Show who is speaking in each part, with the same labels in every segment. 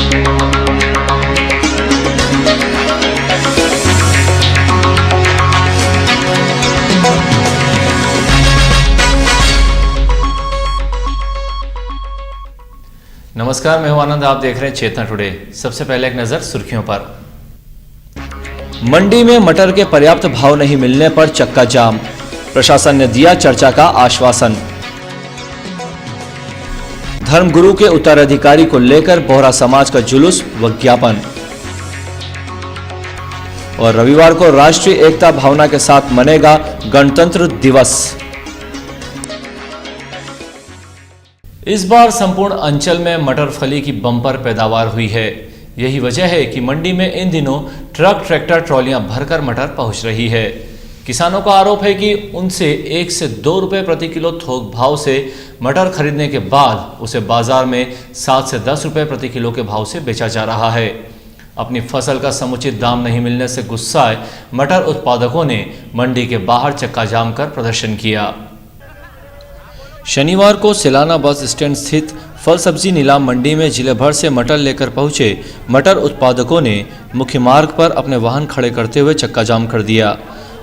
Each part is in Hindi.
Speaker 1: नमस्कार, मैं हूं आनंद। आप देख रहे हैं चेतना टुडे। सबसे पहले एक नजर सुर्खियों पर। मंडी में मटर के पर्याप्त भाव नहीं मिलने पर चक्का जाम, प्रशासन ने दिया चर्चा का आश्वासन। धर्मगुरु के उत्तराधिकारी को लेकर बोहरा समाज का जुलूस व ज्ञापन। और रविवार को राष्ट्रीय एकता भावना के साथ मनेगा गणतंत्र दिवस। इस बार संपूर्ण अंचल में मटर फली की बम्पर पैदावार हुई है। यही वजह है कि मंडी में इन दिनों ट्रक ट्रैक्टर ट्रॉलियां भरकर मटर पहुंच रही है। किसानों का आरोप है कि उनसे 1 से 2 रुपए प्रति किलो थोक भाव से मटर खरीदने के बाद उसे बाजार में 7 से 10 रुपए प्रति किलो के भाव से बेचा जा रहा है। अपनी फसल का समुचित दाम नहीं मिलने से गुस्साए मटर उत्पादकों ने मंडी के बाहर चक्का जाम कर प्रदर्शन किया। शनिवार को सिलाना बस स्टैंड स्थित फल सब्जी नीलाम मंडी में जिले भर से मटर लेकर पहुंचे मटर उत्पादकों ने मुख्य मार्ग पर अपने वाहन खड़े करते हुए चक्का जाम कर दिया।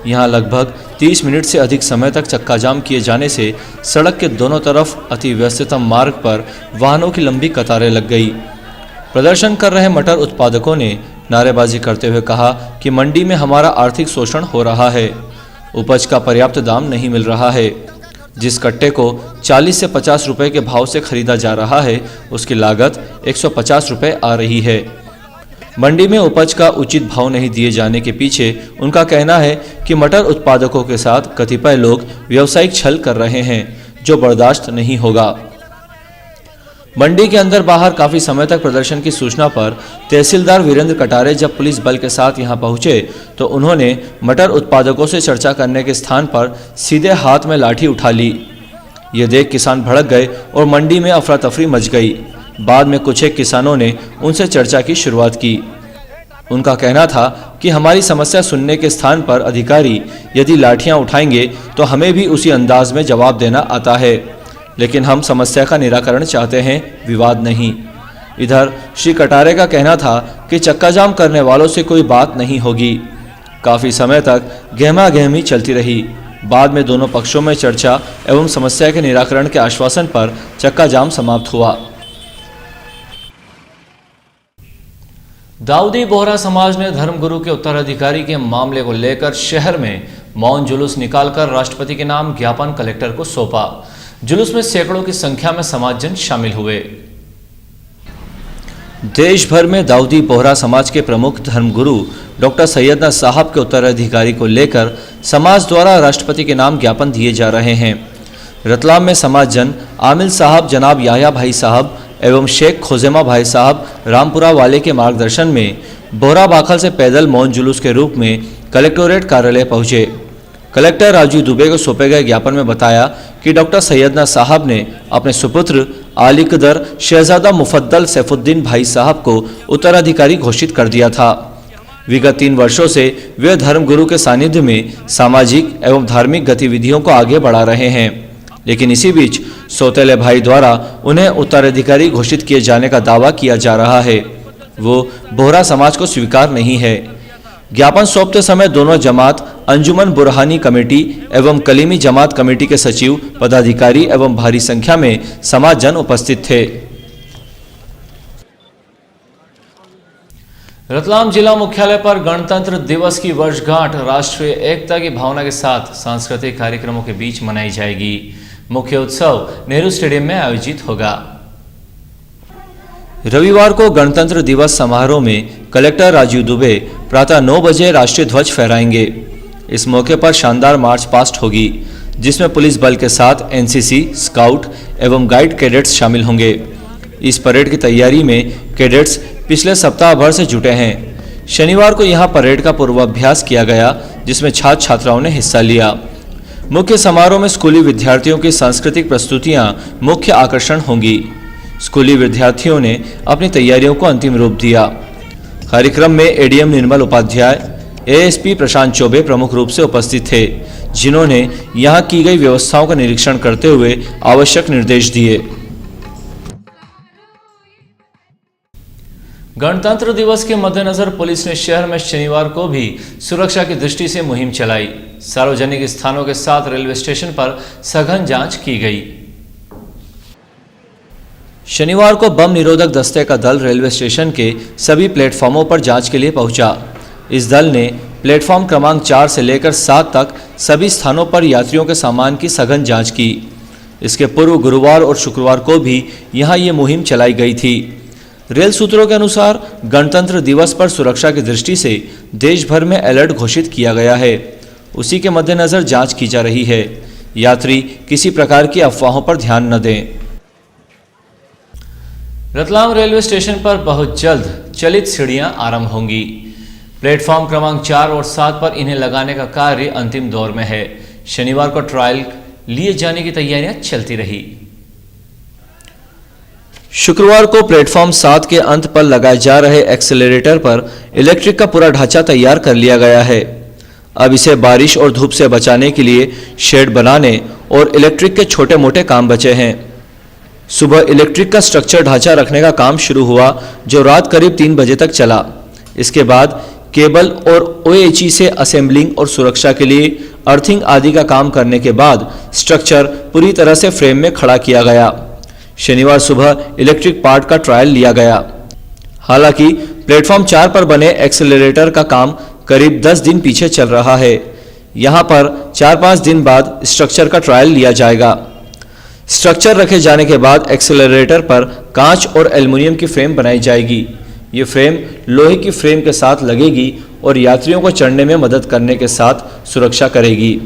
Speaker 1: यहां लगभग 30 मिनट से अधिक समय तक चक्का जाम किए जाने से सड़क के दोनों तरफ अति व्यस्ततम मार्ग पर वाहनों की लंबी कतारें लग गई। प्रदर्शन कर रहे मटर उत्पादकों ने नारेबाजी करते हुए कहा कि मंडी में हमारा आर्थिक शोषण हो रहा है, उपज का पर्याप्त दाम नहीं मिल रहा है। जिस कट्टे को 40 से 50 रुपए के भाव से खरीदा जा रहा है उसकी लागत 150 रुपए आ रही है। मंडी में उपज का उचित भाव नहीं दिए जाने के पीछे उनका कहना है कि मटर उत्पादकों के साथ कतिपय लोग व्यावसायिक छल कर रहे हैं, जो बर्दाश्त नहीं होगा। मंडी के अंदर बाहर काफी समय तक प्रदर्शन की सूचना पर तहसीलदार वीरेंद्र कटारे जब पुलिस बल के साथ यहां पहुंचे तो उन्होंने मटर उत्पादकों से चर्चा करने के स्थान पर सीधे हाथ में लाठी उठा ली। ये देख किसान भड़क गए और मंडी में अफरा तफरी मच गई। बाद में कुछ एक किसानों ने उनसे चर्चा की शुरुआत की। उनका कहना था कि हमारी समस्या सुनने के स्थान पर अधिकारी यदि लाठियां उठाएंगे तो हमें भी उसी अंदाज में जवाब देना आता है, लेकिन हम समस्या का निराकरण चाहते हैं, विवाद नहीं। इधर श्री कटारे का कहना था कि चक्का जाम करने वालों से कोई बात नहीं होगी। काफी समय तक गहमा गहमी चलती रही। बाद में दोनों पक्षों में चर्चा एवं समस्या के निराकरण के आश्वासन पर चक्का जाम समाप्त हुआ। दाऊदी बोहरा समाज ने धर्मगुरु के उत्तराधिकारी के मामले को लेकर शहर में मौन जुलूस निकालकर राष्ट्रपति के नाम ज्ञापन कलेक्टर को सौंपा। जुलूस में सैकड़ों की संख्या में समाजजन शामिल हुए। देश भर में दाऊदी बोहरा समाज के प्रमुख धर्मगुरु डॉक्टर सैयदना साहब के उत्तराधिकारी को लेकर समाज द्वारा राष्ट्रपति के नाम ज्ञापन दिए जा रहे हैं। रतलाम में समाजजन आमिल साहब, जनाब याया भाई साहब एवं शेख खोजेमा भाई साहब रामपुरा वाले के मार्गदर्शन में बोहरा बाखल से पैदल मौन जुलूस के रूप में कलेक्टोरेट कार्यालय पहुंचे। कलेक्टर राजू दुबे को सौंपे गए ज्ञापन में बताया कि डॉक्टर सैयदना साहब ने अपने सुपुत्र आलिकदर शहजादा मुफद्दल सैफुद्दीन भाई साहब को उत्तराधिकारी घोषित कर दिया था। विगत 3 वर्षों से वे धर्मगुरु के सानिध्य में सामाजिक एवं धार्मिक गतिविधियों को आगे बढ़ा रहे हैं, लेकिन इसी बीच सौतेले भाई द्वारा उन्हें उत्तराधिकारी घोषित किए जाने का दावा किया जा रहा है। वो बोहरा समाज को स्वीकार नहीं है। ज्ञापन सौंपते समय दोनों जमात अंजुमन बुरहानी कमेटी एवं कलीमी जमात कमेटी के सचिव, पदाधिकारी एवं भारी संख्या में समाजजन उपस्थित थे। रतलाम जिला मुख्यालय पर गणतंत्र दिवस की वर्षगांठ राष्ट्रीय एकता की भावना के साथ सांस्कृतिक कार्यक्रमों के बीच मनाई जाएगी। मुख्य उत्सव नेहरू स्टेडियम में आयोजित होगा। रविवार को गणतंत्र दिवस समारोह में कलेक्टर राजीव दुबे प्रातः 9 बजे राष्ट्रीय ध्वज फहराएंगे। इस मौके पर शानदार मार्च पास्ट होगी, जिसमें पुलिस बल के साथ एनसीसी, स्काउट एवं गाइड कैडेट्स शामिल होंगे। इस परेड की तैयारी में कैडेट्स पिछले सप्ताह भर से जुटे हैं। शनिवार को यहां परेड का पूर्वाभ्यास किया गया, जिसमें छात्र छात्राओं ने हिस्सा लिया। मुख्य समारोह में स्कूली विद्यार्थियों की सांस्कृतिक प्रस्तुतियां मुख्य आकर्षण होंगी। स्कूली विद्यार्थियों ने अपनी तैयारियों को अंतिम रूप दिया। कार्यक्रम में एडीएम निर्मल उपाध्याय, एएसपी प्रशांत चौबे प्रमुख रूप से उपस्थित थे, जिन्होंने यहां की गई व्यवस्थाओं का निरीक्षण करते हुए आवश्यक निर्देश दिए। गणतंत्र दिवस के मद्देनजर पुलिस ने शहर में शनिवार को भी सुरक्षा की दृष्टि से मुहिम चलाई। सार्वजनिक स्थानों के साथ रेलवे स्टेशन पर सघन जांच की गई। शनिवार को बम निरोधक दस्ते का दल रेलवे स्टेशन के सभी प्लेटफॉर्मों पर जांच के लिए पहुंचा। इस दल ने प्लेटफॉर्म क्रमांक 4 से लेकर 7 तक सभी स्थानों पर यात्रियों के सामान की सघन जांच की। इसके पूर्व गुरुवार और शुक्रवार को भी यहां ये मुहिम चलाई गई थी। रेल सूत्रों के अनुसार गणतंत्र दिवस पर सुरक्षा की दृष्टि से देश भर में अलर्ट घोषित किया गया है। उसी के मद्देनजर जांच की जा रही है। यात्री किसी प्रकार की अफवाहों पर ध्यान न दें। रतलाम रेलवे स्टेशन पर बहुत जल्द चलित सीढ़ियां आरंभ होंगी। प्लेटफॉर्म क्रमांक 4 और 7 पर इन्हें लगाने का कार्य अंतिम दौर में है। शनिवार को ट्रायल लिए जाने की तैयारियां चलती रही। शुक्रवार को प्लेटफॉर्म 7 के अंत पर लगाए जा रहे एक्सेलरेटर पर इलेक्ट्रिक का पूरा ढांचा तैयार कर लिया गया है। अब इसे बारिश और धूप से बचाने के लिए शेड बनाने और इलेक्ट्रिक के छोटे मोटे काम बचे हैं। सुबह इलेक्ट्रिक का स्ट्रक्चर ढांचा रखने का काम शुरू हुआ, जो रात करीब 3 बजे तक चला। इसके बाद केबल और OHE से असेंबलिंग और सुरक्षा के लिए अर्थिंग आदि का काम करने के बाद स्ट्रक्चर पूरी तरह से फ्रेम में खड़ा किया गया। शनिवार सुबह इलेक्ट्रिक पार्ट का ट्रायल लिया गया। हालांकि प्लेटफॉर्म 4 पर बने एक्सेलरेटर का काम करीब 10 दिन पीछे चल रहा है। यहां पर 4-5 दिन बाद स्ट्रक्चर का ट्रायल लिया जाएगा। स्ट्रक्चर रखे जाने के बाद एक्सेलरेटर पर कांच और एल्युमिनियम की फ्रेम बनाई जाएगी। ये फ्रेम लोहे की फ्रेम के साथ लगेगी और यात्रियों को चढ़ने में मदद करने के साथ सुरक्षा करेगी।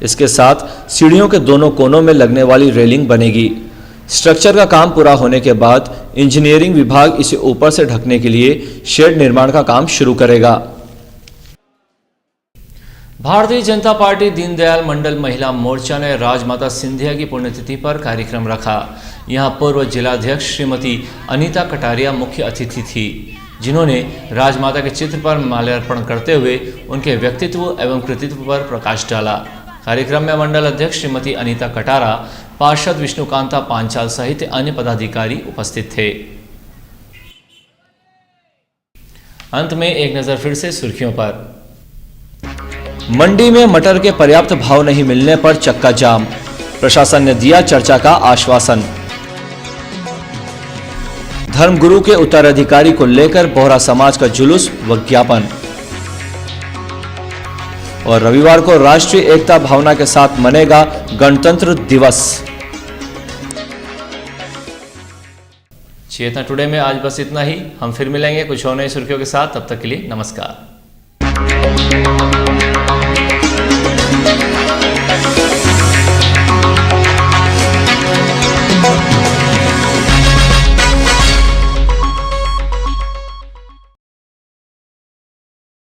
Speaker 1: इसके साथ सीढ़ियों के दोनों कोनों में लगने वाली रेलिंग बनेगी। स्ट्रक्चर का काम पूरा होने के बाद इंजीनियरिंग विभाग इसे ऊपर से ढकने के लिए शेड निर्माण का काम शुरू करेगा। भारतीय जनता पार्टी दीनदयाल मंडल महिला मोर्चा ने राजमाता सिंधिया की पुण्यतिथि पर कार्यक्रम रखा। यहां पूर्व जिलाध्यक्ष श्रीमती अनीता कटारिया मुख्य अतिथि थी, जिन्होंने राजमाता के चित्र पर माल्यार्पण करते हुए उनके व्यक्तित्व एवं कृतित्व पर प्रकाश डाला। कार्यक्रम में मंडल अध्यक्ष श्रीमती अनीता कटारा, पार्षद विष्णुकांता पांचाल सहित अन्य पदाधिकारी उपस्थित थे। अंत में एक नजर फिर से सुर्खियों पर। मंडी में मटर के पर्याप्त भाव नहीं मिलने पर चक्का जाम, प्रशासन ने दिया चर्चा का आश्वासन। धर्मगुरु के उत्तराधिकारी को लेकर बोहरा समाज का जुलूस व ज्ञापन। और रविवार को राष्ट्रीय एकता भावना के साथ मनेगा गणतंत्र दिवस। चेतना टुडे में आज बस इतना ही। हम फिर मिलेंगे कुछ और नई सुर्खियों के साथ। तब तक के लिए नमस्कार।